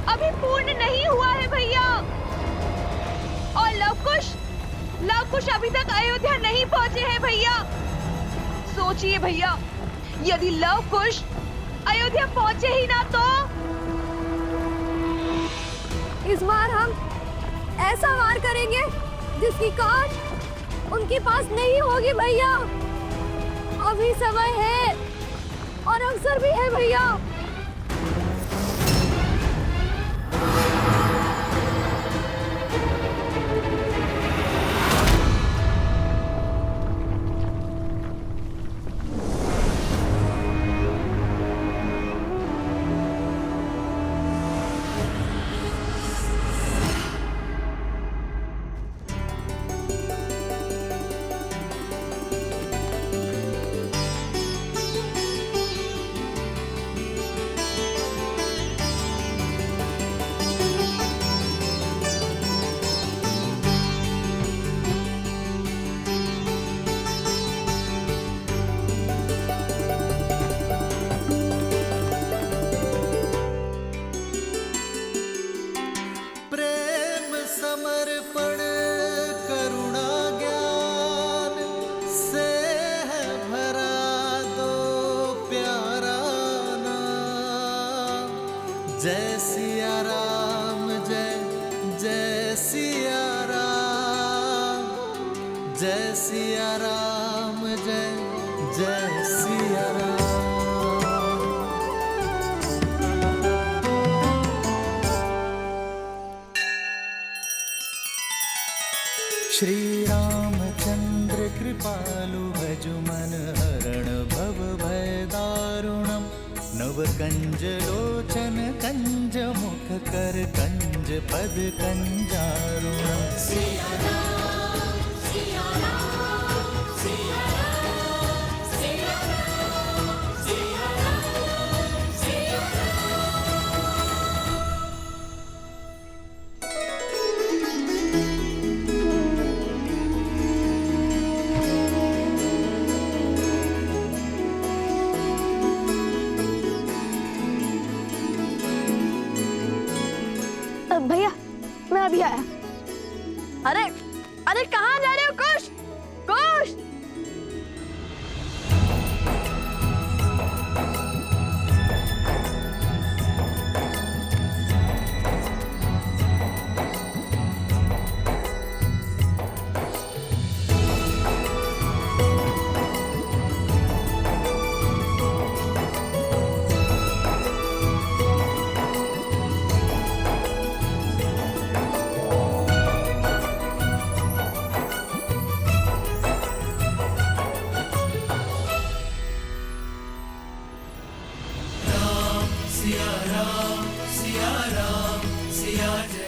अभी पूर्ण नहीं हुआ है भैया। और लव कुश अभी तक अयोध्या नहीं पहुंचे हैं भैया। सोचिए भैया, यदि लव कुश अयोध्या पहुंचे ही ना तो इस बार हम ऐसा वार करेंगे जिसकी काट उनके पास नहीं होगी भैया। अभी समय है और अवसर भी है भैया। समर्पण करुणा ज्ञान से है भरा दो प्यारा नाम। जय सिया राम, जय जय सिया राम, जय सिया राम, जय जय सिया राम। श्री रामचंद्र कृपालु भजु मन हरण भव भय दारुणम। नव कंज लोचन कंज मुख कर कंज पद कंजारुणम। सिया राम, सिया राम, सिया राम, सिया राम, सिया राम, सिया भैया मैं अभी आया। अरे अरे कहाँ जा रहे हो कुश? कुश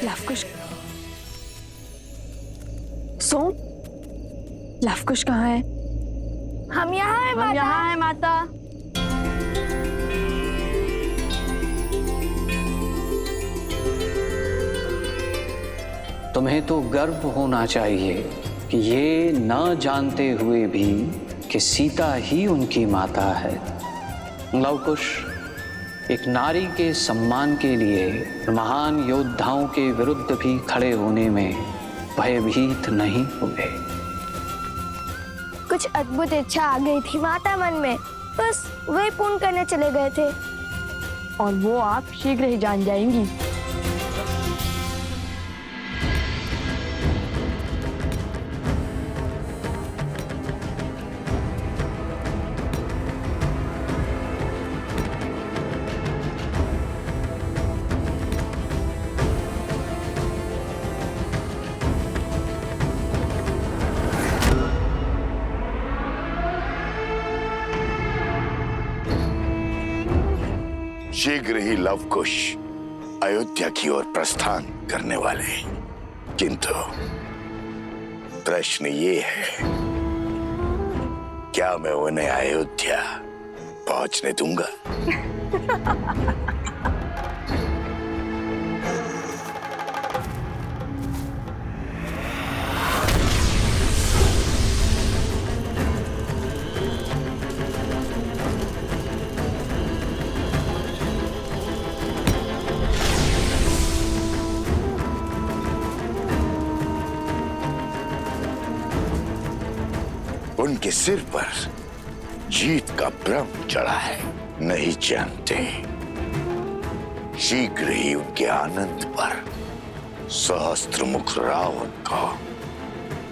लवकुश सोम, लवकुश कहाँ है? हम यहाँ हैं माता। यहाँ है माता। तुम्हें तो गर्व होना चाहिए कि ये न जानते हुए भी कि सीता ही उनकी माता है। लवकुश एक नारी के सम्मान के लिए महान योद्धाओं के विरुद्ध भी खड़े होने में भयभीत नहीं हुए। कुछ अद्भुत इच्छा आ गई थी माता मन में, बस वही पूर्ण करने चले गए थे। और वो आप शीघ्र ही जान जाएंगी। शीघ्र ही लवकुश अयोध्या की ओर प्रस्थान करने वाले हैं, किंतु प्रश्न ये है, क्या मैं उन्हें अयोध्या पहुंचने दूंगा? उनके सिर पर जीत का भ्रम चढ़ा है, नहीं जानते शीघ्र ही उनके आनंद पर सहस्त्रमुख रावण का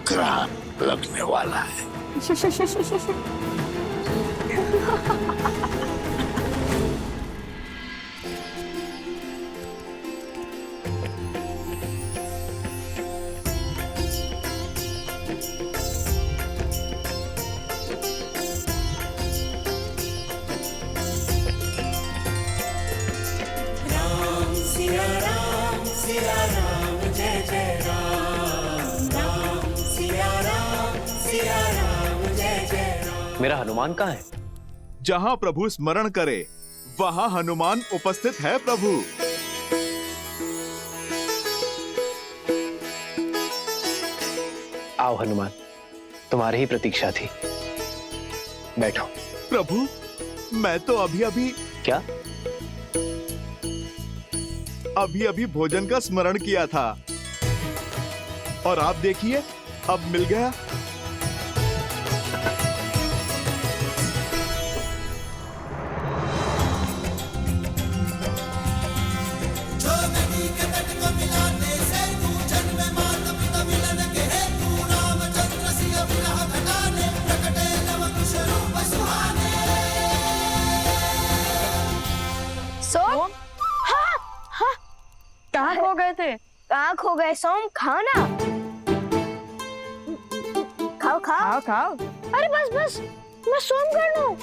ग्राम लगने वाला है। मेरा हनुमान कहाँ है? जहाँ प्रभु स्मरण करे वहाँ हनुमान उपस्थित है प्रभु। आओ हनुमान, तुम्हारी ही प्रतीक्षा थी। बैठो। प्रभु, मैं तो अभी क्या? अभी भोजन का स्मरण किया था और आप देखिए अब मिल गया। कहाँ खो गए थे? कहाँ खो गए सोम? खाओ ना, खाओ खाओ खाओ। अरे बस बस, मैं सोम कर लूं,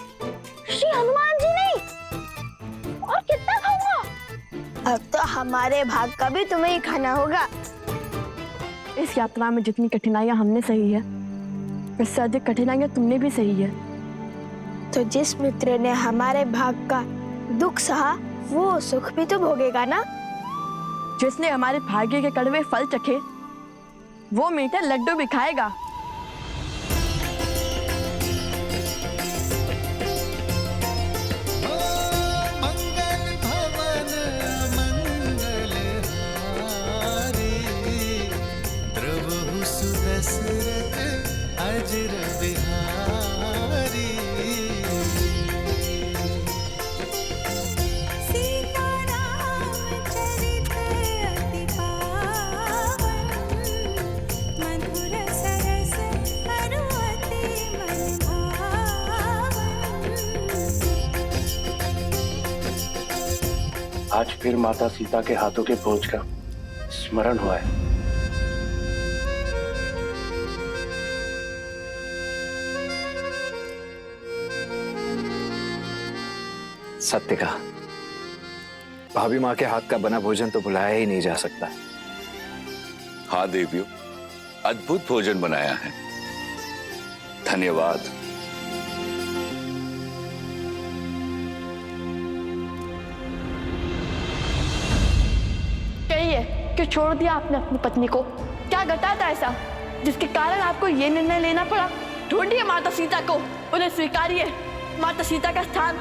श्री हनुमान जी नहीं। और कितना खाऊंगा? अब तो हमारे भाग का भी तुम्हें ही खाना होगा। इस यात्रा में जितनी कठिनाइयां हमने सही है, इससे अधिक कठिनाइयां तुमने भी सही है। तो जिस मित्र ने हमारे भाग का दुख सहा, वो सुख भी तो भोगेगा ना। जिसने हमारे भाग्य के कड़वे फल चखे, वो मीठे लड्डू भी खाएगा। मंगल भवन मंगल हारी, द्रवहु सुदशरथ अजर बिहारी। आज फिर माता सीता के हाथों के भोज का स्मरण हुआ है। सत्य कहा, भाभी माँ के हाथ का बना भोजन तो बुलाया ही नहीं जा सकता। हाँ देवियों, अद्भुत भोजन बनाया है, धन्यवाद। क्यों छोड़ दिया आपने अपनी पत्नी को? क्या घटा था ऐसा जिसके कारण आपको ये निर्णय लेना पड़ा? ढूंढिए माता सीता को, उन्हें स्वीकारिए। माता सीता का स्थान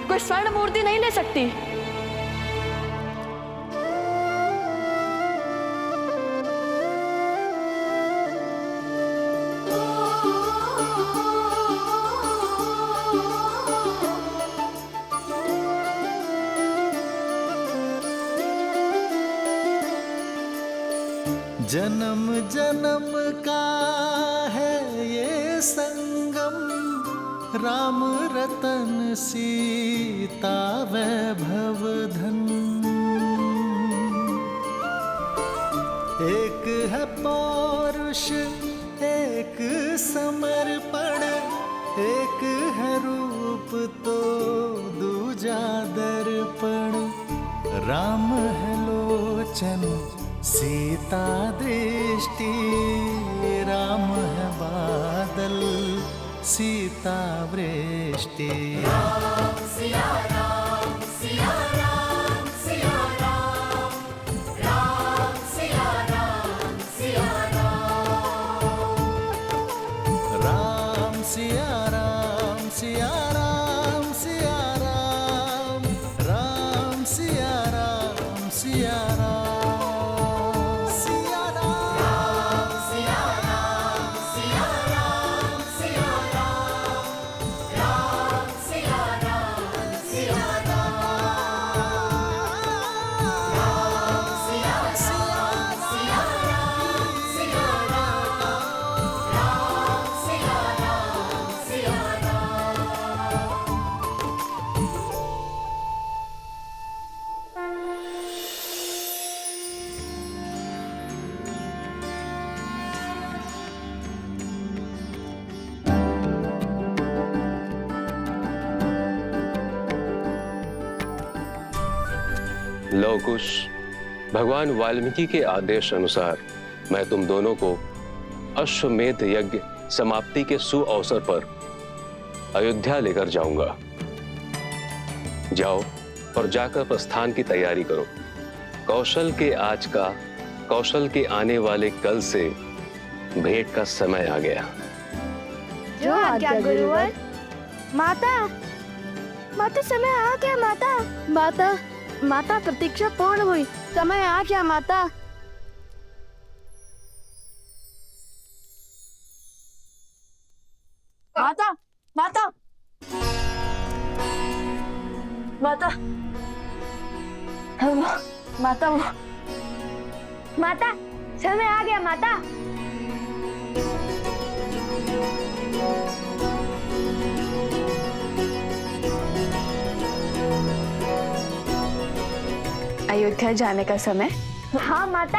कोई स्वर्ण मूर्ति नहीं ले सकती। जन्म जन्म का है ये संगम, राम रतन सीता वैभव धन। एक है पौरुष एक समर्पण, एक है रूप तो दूजा दर्पण। राम है लोचन सीता दृष्टि, राम है बादल सीता वृष्टि। राम सिया राम सिया राम सिया राम, राम सिया राम सिया राम, राम सिया राम सिया राम सिया राम, राम सिया राम सिया राम। सिया राम सिया राम सिया राम सिया राम। लव कुश, भगवान वाल्मीकि के आदेश अनुसार मैं तुम दोनों को अश्वमेध यज्ञ समाप्ति के सुअवसर पर अयोध्या लेकर जाऊंगा। जाओ और जाकर प्रस्थान की तैयारी करो। कौशल के आज का, कौशल के आने वाले कल से भेंट का समय आ गया। जो आज्ञा गुरुवर। माता, माता समय आ गया माता। माता, माता प्रतीक्षा पूर्ण हुई, समय आ गया माता। माता, माता, माता, माता, माता, समय आ गया माता। अयोध्या जाने का समय? हाँ माता,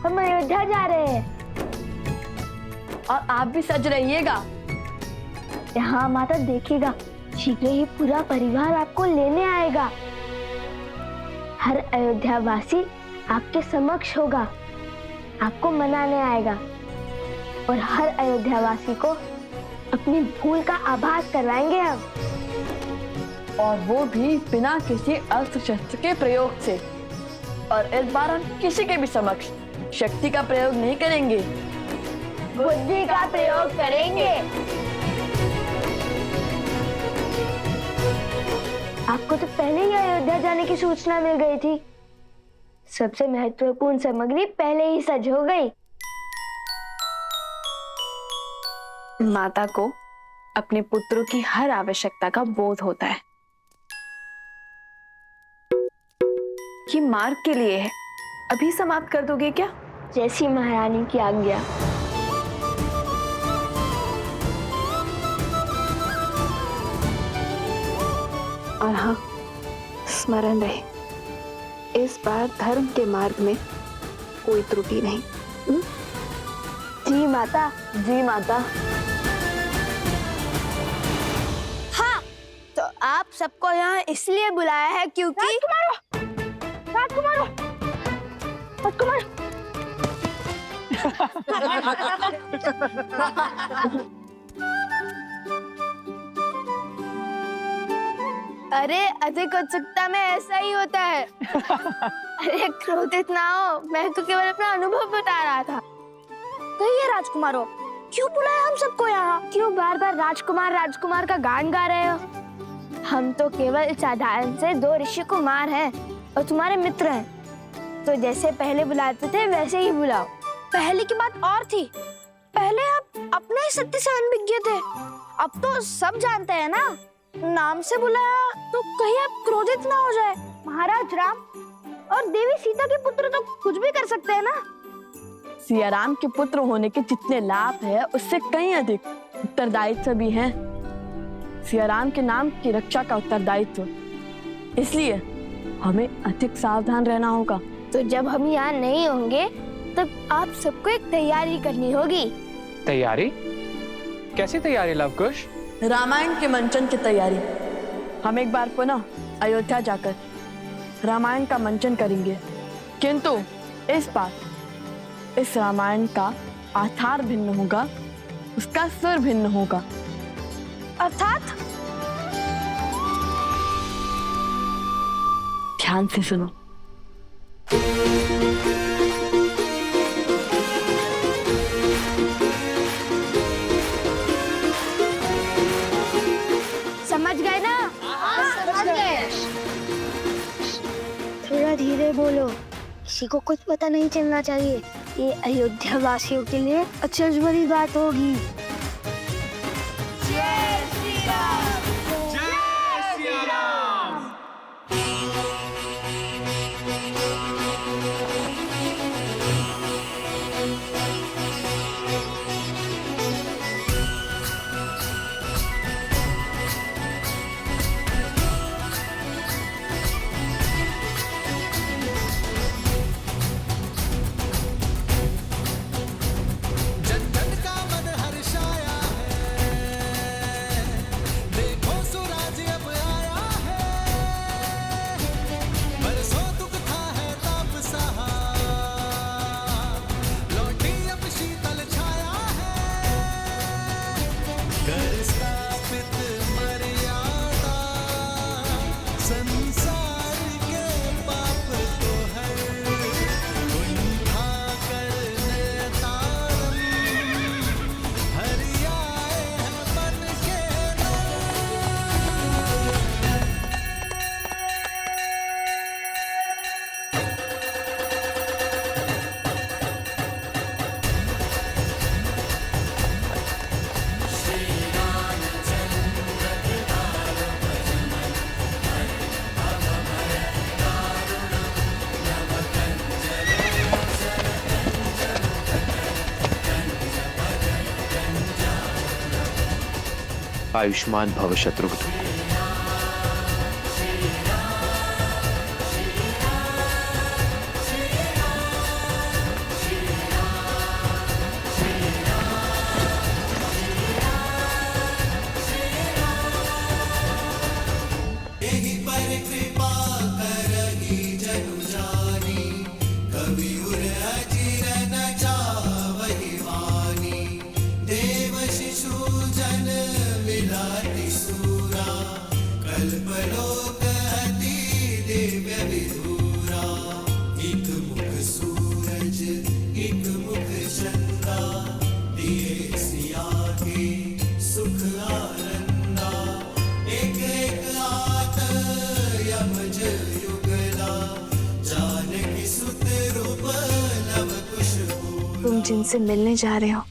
हम अयोध्या जा रहे हैं। और आप भी सज रहिएगा। हाँ माता, देखिएगा शीघ्र ही पूरा परिवार आपको लेने आएगा। हर अयोध्या वासी आपके समक्ष होगा, आपको मनाने आएगा और हर अयोध्या वासी को अपनी भूल का आभास करवाएंगे हम। और वो भी बिना किसी अस्त्र शस्त्र के प्रयोग से। और इस बार हम किसी के भी समक्ष शक्ति का प्रयोग नहीं करेंगे, बुद्धि का प्रयोग करेंगे। आपको तो पहले ही अयोध्या जाने की सूचना मिल गई थी। सबसे महत्वपूर्ण सामग्री पहले ही सज हो गई। माता को अपने पुत्रों की हर आवश्यकता का बोध होता है। ये मार्ग के लिए है, अभी समाप्त कर दोगे क्या? जैसी महारानी की आज्ञा। और हाँ, स्मरण रहे, इस बार धर्म के मार्ग में कोई त्रुटि नहीं। जी माता। जी माता। हाँ, तो आप सबको यहाँ इसलिए बुलाया है क्योंकि राजकुमार, अरे अधिक उत्सुकता में ऐसा ही होता है। अरे क्रोधित ना हो, मैं तो केवल अपना अनुभव बता रहा था। कहिए राजकुमारों, क्यों बुलाया हम सबको यहाँ? क्यों बार बार राजकुमार राजकुमार का गान गा रहे हो? हम तो केवल साधारण से दो ऋषि कुमार हैं और तुम्हारे मित्र हैं, तो जैसे पहले बुलाते थे वैसे ही बुलाओ। पहले की बात और थी, पहले आप अपने ही सत्य से अनभिज्ञ थे, अब तो सब जानते हैं ना। नाम से बुलाया तो कहीं आप क्रोधित ना हो जाए। महाराज राम और देवी सीता के पुत्र तो कुछ भी कर सकते हैं ना। सिया राम के पुत्र होने के जितने लाभ है उससे कहीं अधिक उत्तरदायित्व भी हैं। सिया राम के नाम की रक्षा का उत्तरदायित्व, इसलिए हमें अधिक सावधान रहना होगा। तो जब हम यहाँ नहीं होंगे तब आप सबको एक तैयारी करनी होगी। तैयारी? कैसी तैयारी लवकुश? रामायण के मंचन की तैयारी। हम एक बार पुनः अयोध्या जाकर रामायण का मंचन करेंगे, किंतु इस बार इस रामायण का आधार भिन्न होगा, उसका सुर भिन्न होगा। अर्थात? ध्यान से सुनो। समझ गए ना? समझ गए। थोड़ा धीरे बोलो, किसी को कुछ पता नहीं चलना चाहिए। ये अयोध्या वासियों के लिए अचरज भरी बात होगी। जय श्री राम। जय श्री राम। जन जन का मन हर्षा आयुष्मान भव शत्रुघ्न। तुम जिनसे मिलने जा रहे हो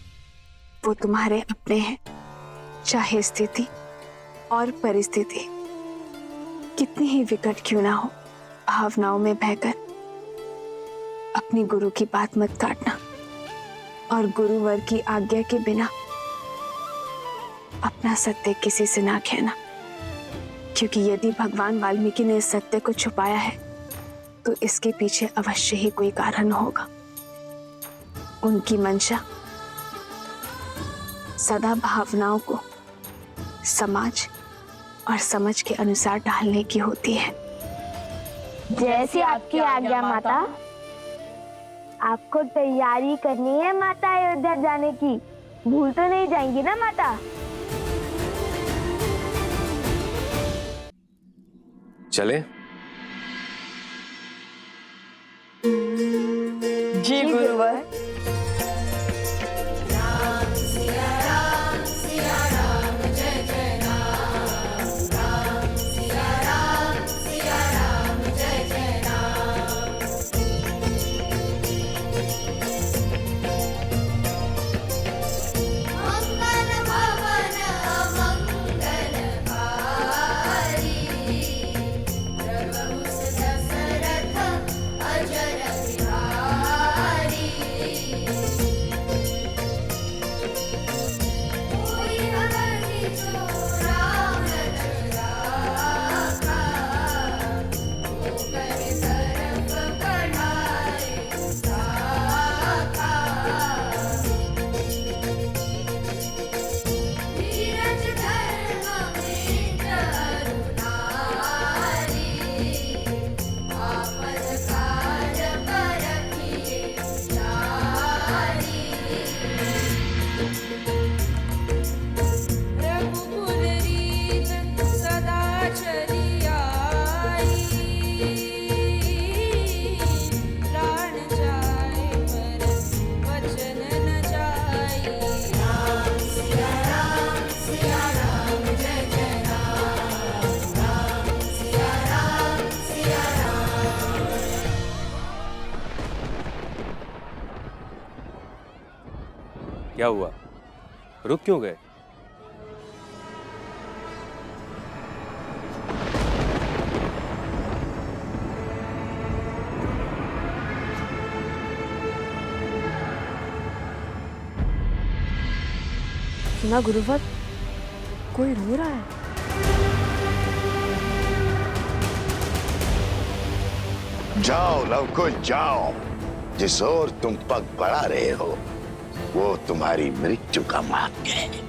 वो तुम्हारे अपने हैं, चाहे स्थिति और परिस्थिति कितनी ही विकट क्यों ना हो। भावनाओं में बहकर अपनी गुरु की बात मत काटना और गुरुवर की आज्ञा के बिना अपना सत्य किसी से ना कहना, क्योंकि यदि भगवान वाल्मीकि ने इस सत्य को छुपाया है तो इसके पीछे अवश्य ही कोई कारण होगा। उनकी मंशा सदा भावनाओं को समाज और समझ के अनुसार ढालने की होती है। जैसी आपकी आज्ञा माता। आपको तैयारी करनी है माता अयोध्या जाने की, भूल तो नहीं जाएंगी ना माता? चले? जी गुरुवर। क्या हुआ? रुक क्यों गए? सुना गुरुवर, कोई रो रहा है। जाओ लवकुश जाओ, जिस ओर तुम पग बढ़ा रहे हो वो तुम्हारी मृत्यु का मार्ग है।